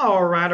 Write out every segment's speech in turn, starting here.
All right.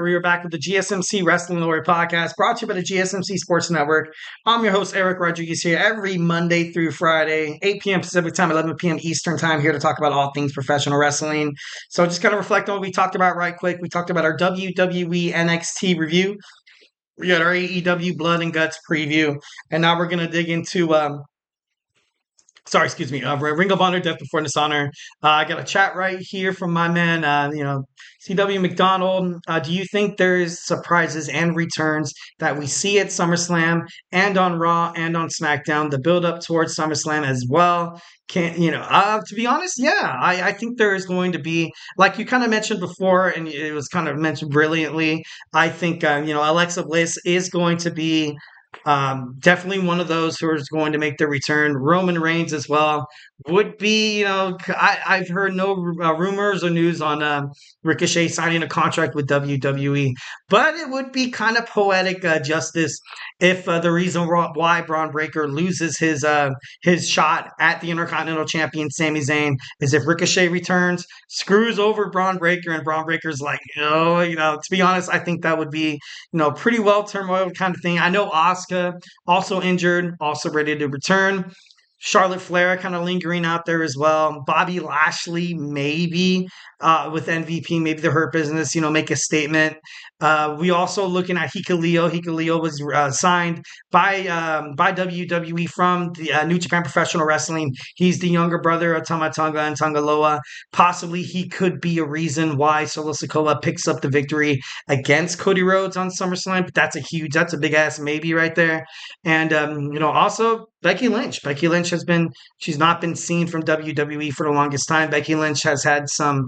We are back with the GSMC Wrestling Laureate Podcast, brought to you by the GSMC Sports Network. I'm your host, Eric Rodriguez, here every Monday through Friday, 8 p.m. Pacific Time, 11 p.m. Eastern Time, here to talk about all things professional wrestling. So just kind of reflect on what we talked about right quick. We talked about our WWE NXT review. We got our AEW Blood and Guts preview. And now we're going to dig into Ring of Honor, Death Before Dishonor. I got a chat right here from my man, CW McDonald. Do you think there's surprises and returns that we see at SummerSlam and on Raw and on SmackDown, the build up towards SummerSlam as well? To be honest, yeah, I think there is going to be, like you kind of mentioned before, and it was kind of mentioned brilliantly. I think, Alexa Bliss is going to be definitely one of those who is going to make their return. Roman Reigns as well would be, I've heard no rumors or news on Ricochet signing a contract with WWE, but it would be kind of poetic justice if the reason why Braun Breaker loses his shot at the Intercontinental Champion Sami Zayn is if Ricochet returns, screws over Braun Breaker, and Braun Breaker's like, to be honest, I think that would be, pretty well turmoil kind of thing. I know Asuka also injured, also ready to return. Charlotte Flair kind of lingering out there as well. Bobby Lashley, maybe with MVP, maybe the Hurt Business, make a statement. We also looking at Hikuleo. Hikuleo was signed by WWE from the New Japan Professional Wrestling. He's the younger brother of Tama Tonga and Tangaloa. Possibly he could be a reason why Solo Sikoa picks up the victory against Cody Rhodes on SummerSlam. But that's a big ass maybe right there. And also Becky Lynch. Becky Lynch she's not been seen from WWE for the longest time. Becky Lynch has had some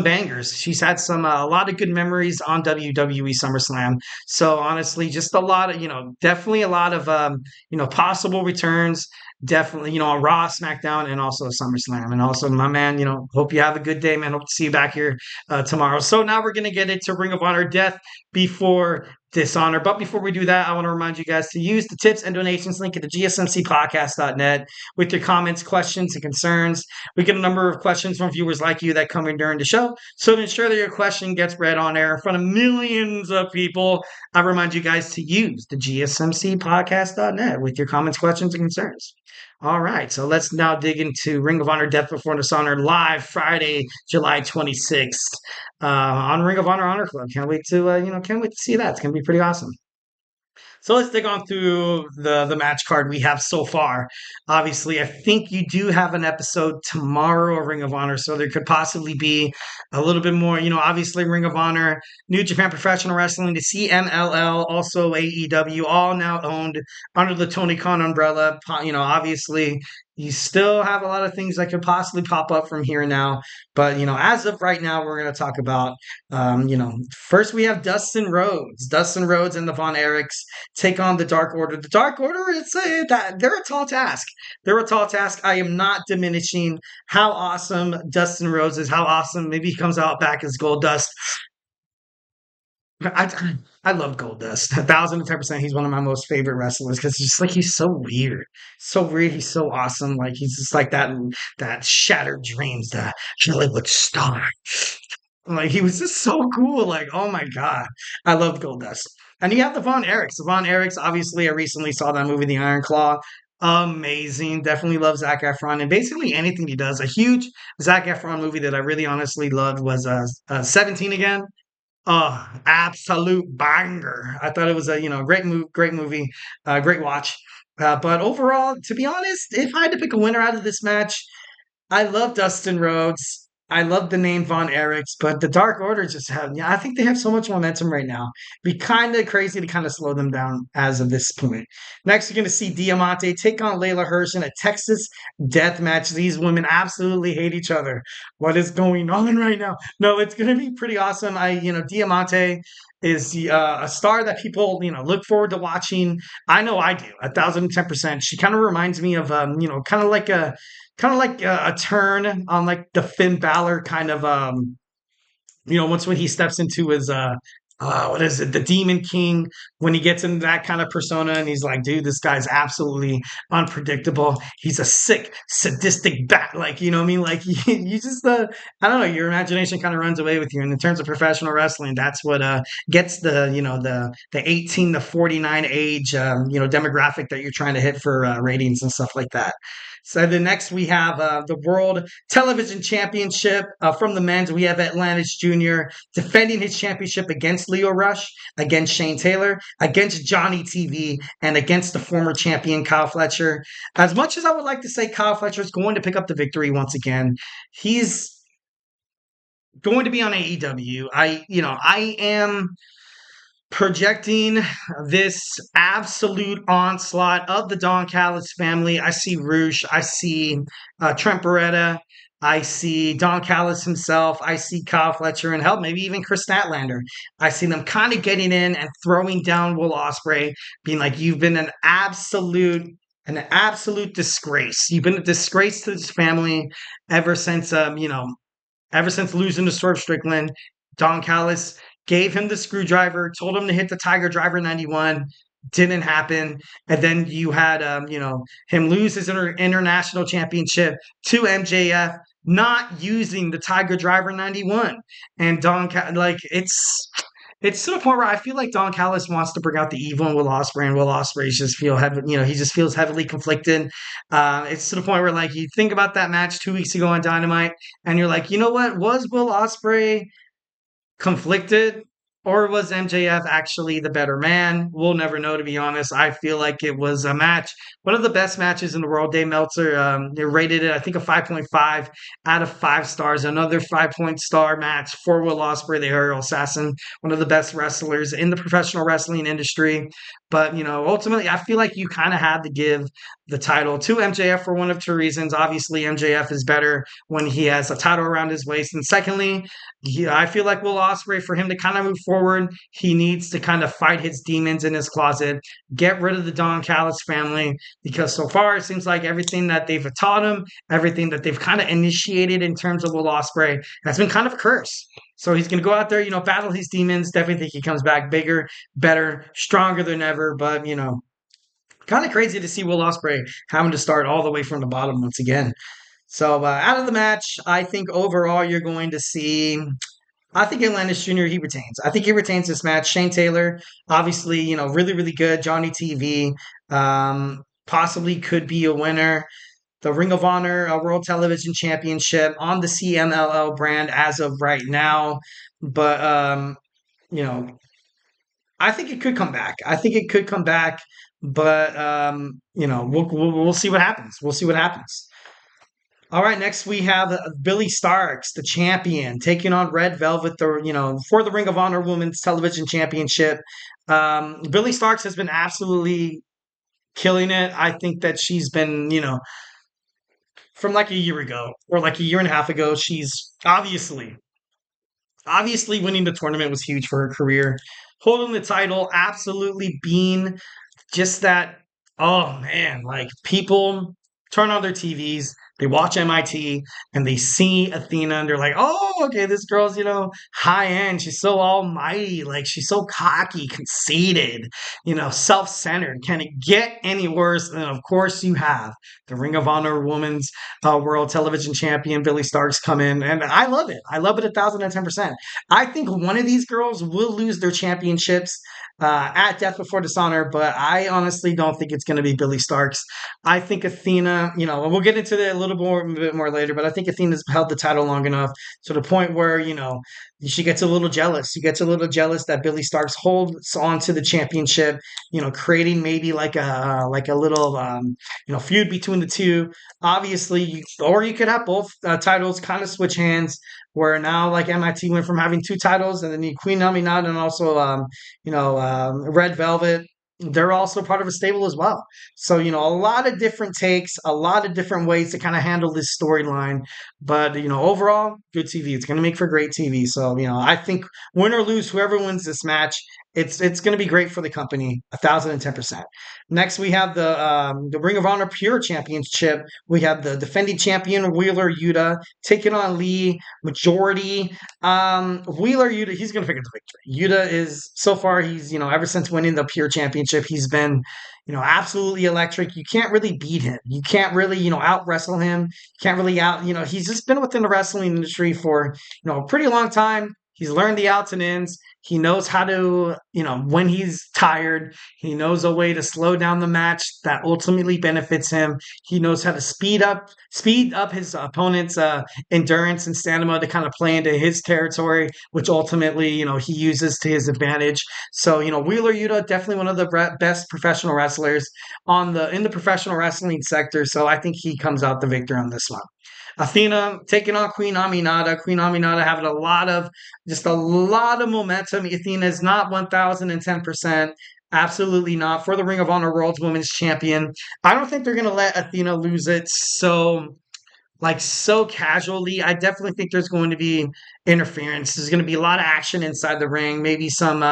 bangers. She's had a lot of good memories on WWE SummerSlam. So honestly, just a lot of, definitely a lot of, possible returns. Definitely, on Raw, SmackDown, and also SummerSlam. And also, my man, hope you have a good day, man. Hope to see you back here tomorrow. So now we're going to get into Ring of Honor Death Before Dishonor. But before we do that, I want to remind you guys to use the tips and donations link at the GSMCpodcast.net with your comments, questions, and concerns. We get a number of questions from viewers like you that come in during the show. So to ensure that your question gets read on air in front of millions of people, I remind you guys to use the GSMCpodcast.net with your comments, questions, and concerns. All right, so let's now dig into Ring of Honor Death Before Dishonor live Friday, July 26th on Ring of Honor Club. Can't wait to see that. It's gonna be pretty awesome. So let's dig on through the match card we have so far. Obviously, I think you do have an episode tomorrow of Ring of Honor, so there could possibly be a little bit more. Obviously, Ring of Honor, New Japan Professional Wrestling, the CMLL, also AEW, all now owned under the Tony Khan umbrella. Obviously, you still have a lot of things that could possibly pop up from here now. But, as of right now, we're going to talk about, first we have Dustin Rhodes. Dustin Rhodes and the Von Erichs take on the Dark Order. The Dark Order, they're a tall task. They're a tall task. I am not diminishing how awesome Dustin Rhodes is, how awesome. Maybe he comes out back as Goldust. I love Goldust. 1,010%. He's one of my most favorite wrestlers because he's so weird. So weird. He's so awesome. Like he's just like that shattered dreams, that Hollywood star. Like he was just so cool. Like, oh my God. I love Goldust. And you have the Von Erichs. The Von Erichs, obviously, I recently saw that movie, The Iron Claw. Amazing. Definitely love Zac Efron and basically anything he does. A huge Zac Efron movie that I really honestly loved was 17 Again. Oh, absolute banger. I thought it was a great movie, great watch. But overall, to be honest, if I had to pick a winner out of this match, I love Dustin Rhodes. I love the name Von Erichs, but the Dark Order I think they have so much momentum right now. Be kind of crazy to kind of slow them down as of this point. Next, you're going to see Diamante take on Layla Hirsch in a Texas death match. These women absolutely hate each other. What is going on right now? No, it's going to be pretty awesome. Diamante is a star that people, look forward to watching. I know I do, 1,010%. She kind of reminds me of, kind of like a turn on like the Finn Balor kind of, once when he steps into his what is it? The Demon King, when he gets into that kind of persona and he's like, dude, this guy's absolutely unpredictable. He's a sick, sadistic bat. Like, you know what I mean? Like, you just, I don't know, your imagination kind of runs away with you. And in terms of professional wrestling, that's what gets the 18 to 49 age, demographic that you're trying to hit for ratings and stuff like that. So the next we have the World Television Championship from the men's. We have Atlantis Jr. defending his championship against Leo Rush, against Shane Taylor, against Johnny TV, and against the former champion Kyle Fletcher. As much as I would like to say Kyle Fletcher is going to pick up the victory once again, he's going to be on AEW. I am projecting this absolute onslaught of the Don Callis family. I see Roosh. I see Trent Beretta. I see Don Callis himself. I see Kyle Fletcher and hell, maybe even Chris Statlander. I see them kind of getting in and throwing down Will Ospreay, being like, you've been an absolute disgrace. You've been a disgrace to this family ever since ever since losing to Swerve Strickland. Don Callis gave him the screwdriver, told him to hit the Tiger Driver 91. Didn't happen. And then you had, him lose his international championship to MJF, not using the Tiger Driver 91. And it's to the point where I feel like Don Callis wants to bring out the evil in Will Ospreay, and Will Ospreay just he just feels heavily conflicted. It's to the point where, like, you think about that match 2 weeks ago on Dynamite, and you're like, you know what? Was Will Ospreay conflicted, or was MJF actually the better man? We'll never know, to be honest. I feel like it was a match, one of the best matches in the world. Dave Meltzer, they rated it, I think, a 5.5 out of 5 stars. Another 5-point star match for Will Ospreay, the aerial assassin, one of the best wrestlers in the professional wrestling industry. But, ultimately, I feel like you kind of had to give the title to MJF for one of two reasons. Obviously, MJF is better when he has a title around his waist. And secondly, I feel like Will Ospreay, for him to kind of move forward, he needs to kind of fight his demons in his closet, get rid of the Don Callis family, because so far it seems like everything that they've taught him, everything that they've kind of initiated in terms of Will Ospreay has been kind of cursed. So he's going to go out there, battle his demons. Definitely think he comes back bigger, better, stronger than ever. But, kind of crazy to see Will Ospreay having to start all the way from the bottom once again. So out of the match, I think overall you're going to see, I think Atlantis Jr., he retains. I think he retains this match. Shane Taylor, obviously, really, really good. Johnny TV, possibly could be a winner. The Ring of Honor World Television Championship on the CMLL brand as of right now. But, I think it could come back. But, we'll see what happens. All right, next we have Billie Starkz, the champion, taking on Red Velvet, for the Ring of Honor Women's Television Championship. Billie Starkz has been absolutely killing it. I think that she's been, from like a year ago or like a year and a half ago, she's obviously winning the tournament was huge for her career. Holding the title, absolutely being just that, oh man, like people turn on their TVs, they watch MIT, and they see Athena, and they're like, oh, okay, this girl's, high end. She's so almighty. Like, she's so cocky, conceited, self-centered. Can it get any worse? And of course, you have the Ring of Honor Women's World Television Champion, Billie Starkz, come in, and I love it. 1,010%. I think one of these girls will lose their championships at Death Before Dishonor, but I honestly don't think it's going to be Billie Starkz. I think Athena, and we'll get into that a bit more later, but I think Athena's held the title long enough to the point where, she gets a little jealous. She gets a little jealous that Billie Starkz holds on to the championship, creating maybe like a little, feud between the two. Obviously, or you could have both titles kind of switch hands, where now like MIT went from having 2 titles, and then Queen Aminata and also, Red Velvet, they're also part of a stable as well. So, a lot of different takes, a lot of different ways to kind of handle this storyline. But, overall, good TV. It's going to make for great TV. So, I think win or lose, whoever wins this match It's going to be great for the company, 1,010%. Next, we have the Ring of Honor Pure Championship. We have the defending champion Wheeler Yuta taking on Lee Moriarty. Wheeler Yuta, he's going to pick up the victory. Yuta is so far, he's ever since winning the Pure Championship, he's been absolutely electric. You can't really beat him. You can't really out wrestle him. You can't really he's just been within the wrestling industry for a pretty long time. He's learned the outs and ins. He knows how to, when he's tired, he knows a way to slow down the match that ultimately benefits him. He knows how to speed up his opponent's endurance and stamina to kind of play into his territory, which ultimately, he uses to his advantage. So, Wheeler Yuta, definitely one of the best professional wrestlers in the professional wrestling sector. So I think he comes out the victor on this one. Athena taking on Queen Aminata. Queen Aminata having a lot of momentum. Athena is not 1,010%. Absolutely not. For the Ring of Honor World Women's Champion. I don't think they're going to let Athena lose it so casually. I definitely think there's going to be interference. There's going to be a lot of action inside the ring. Maybe some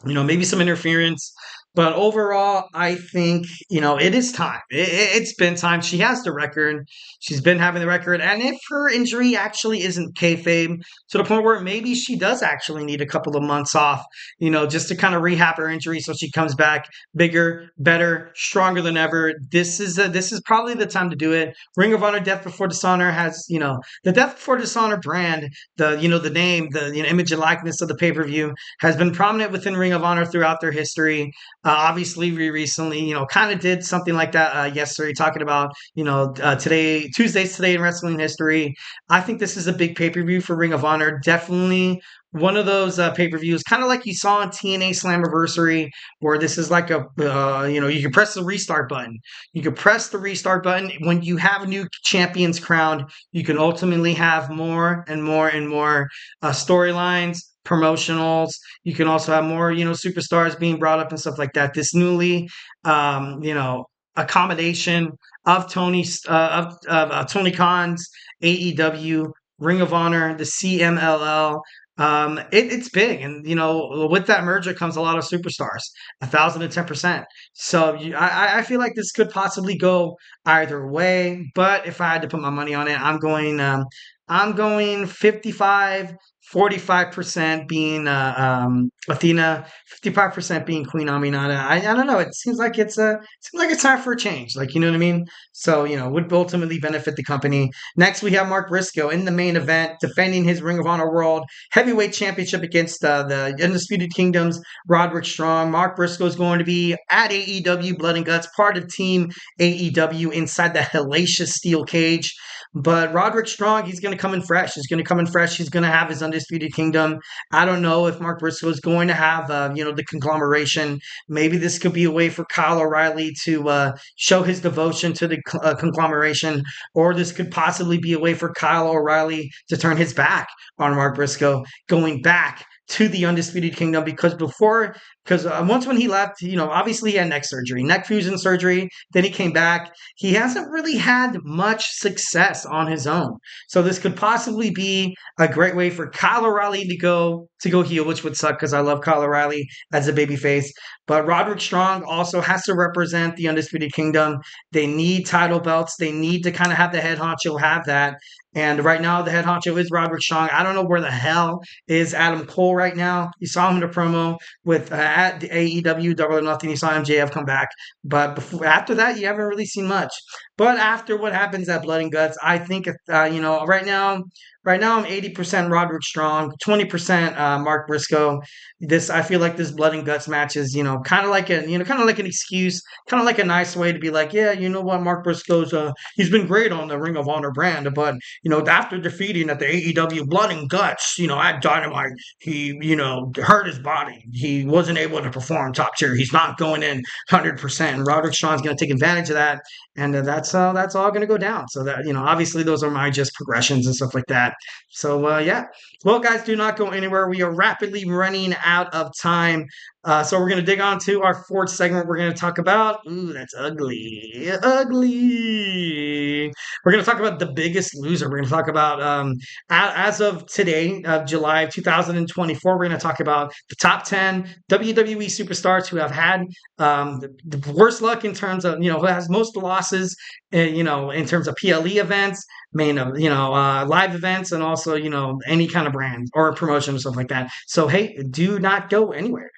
interference. But overall, I think, it is time. It's been time. She has the record. She's been having the record. And if her injury actually isn't kayfabe to the point where maybe she does actually need a couple of months off, just to kind of rehab her injury so she comes back bigger, better, stronger than ever. This is probably the time to do it. Ring of Honor Death Before Dishonor has, the Death Before Dishonor brand, the name, the image and likeness of the pay-per-view has been prominent within Ring of Honor throughout their history. Obviously, we recently, kind of did something like that yesterday, talking about, Tuesdays today in wrestling history. I think this is a big pay-per-view for Ring of Honor. Definitely one of those pay-per-views, kind of like you saw on TNA Slammiversary, where this is like you can press the restart button. You can press the restart button. When you have new champions crowned, you can ultimately have more and more and more storylines, promotionals. You can also have more, superstars being brought up and stuff like that. This newly, accommodation of Tony Khan's AEW, Ring of Honor, the CMLL. It's big, and with that merger comes a lot of superstars, 1,010%. So I feel like this could possibly go either way. But if I had to put my money on it, I'm going 55. 45% being Athena, 55% being Queen Aminata. I don't know. It seems like it's time for a change. You know what I mean? So would ultimately benefit the company. Next, we have Mark Briscoe in the main event, defending his Ring of Honor World Heavyweight Championship against the Undisputed Kingdom's Roderick Strong. Mark Briscoe is going to be at AEW Blood and Guts, part of Team AEW inside the hellacious steel cage. But Roderick Strong, he's going to come in fresh. He's going to have his Undisputed Kingdom. I don't know if Mark Briscoe is going to have, the conglomeration. Maybe this could be a way for Kyle O'Reilly to show his devotion to the conglomeration, or this could possibly be a way for Kyle O'Reilly to turn his back on Mark Briscoe, going back to the Undisputed Kingdom, because once when he left, obviously he had neck fusion surgery, then he came back. He hasn't really had much success on his own. So this could possibly be a great way for Kyle O'Reilly to go heel, which would suck because I love Kyle O'Reilly as a babyface. But Roderick Strong also has to represent the Undisputed Kingdom. They need title belts. They need to kind of have the head honcho have that. And right now, the head honcho is Roderick Strong. I don't know where the hell is Adam Cole right now. You saw him in a promo with at the AEW Double or Nothing. You saw MJF come back. But after that, you haven't really seen much. But after what happens at Blood and Guts, I think, right now I'm 80% Roderick Strong, 20% Mark Briscoe. I feel like this Blood and Guts match is, kind of like an excuse, kind of like a nice way to be like, yeah, you know what, Mark Briscoe's, he's been great on the Ring of Honor brand, but, after defeating at the AEW Blood and Guts, at Dynamite, he, hurt his body. He wasn't able to perform top tier. He's not going in 100%. And Roderick Strong's going to take advantage of that. And that's all going to go down. So that, obviously those are my just progressions and stuff like that. So, yeah. Well, guys, do not go anywhere. We are rapidly running out of time. So we're going to dig on to our fourth segment. We're going to talk about, ooh, that's ugly. We're going to talk about the biggest loser. We're going to talk about, as of today, July of 2024, we're going to talk about the top 10 WWE superstars who have had the worst luck in terms of, who has most losses, in terms of PLE events, live events, and also, any kind of brand or promotion or something like that. So, hey, do not go anywhere.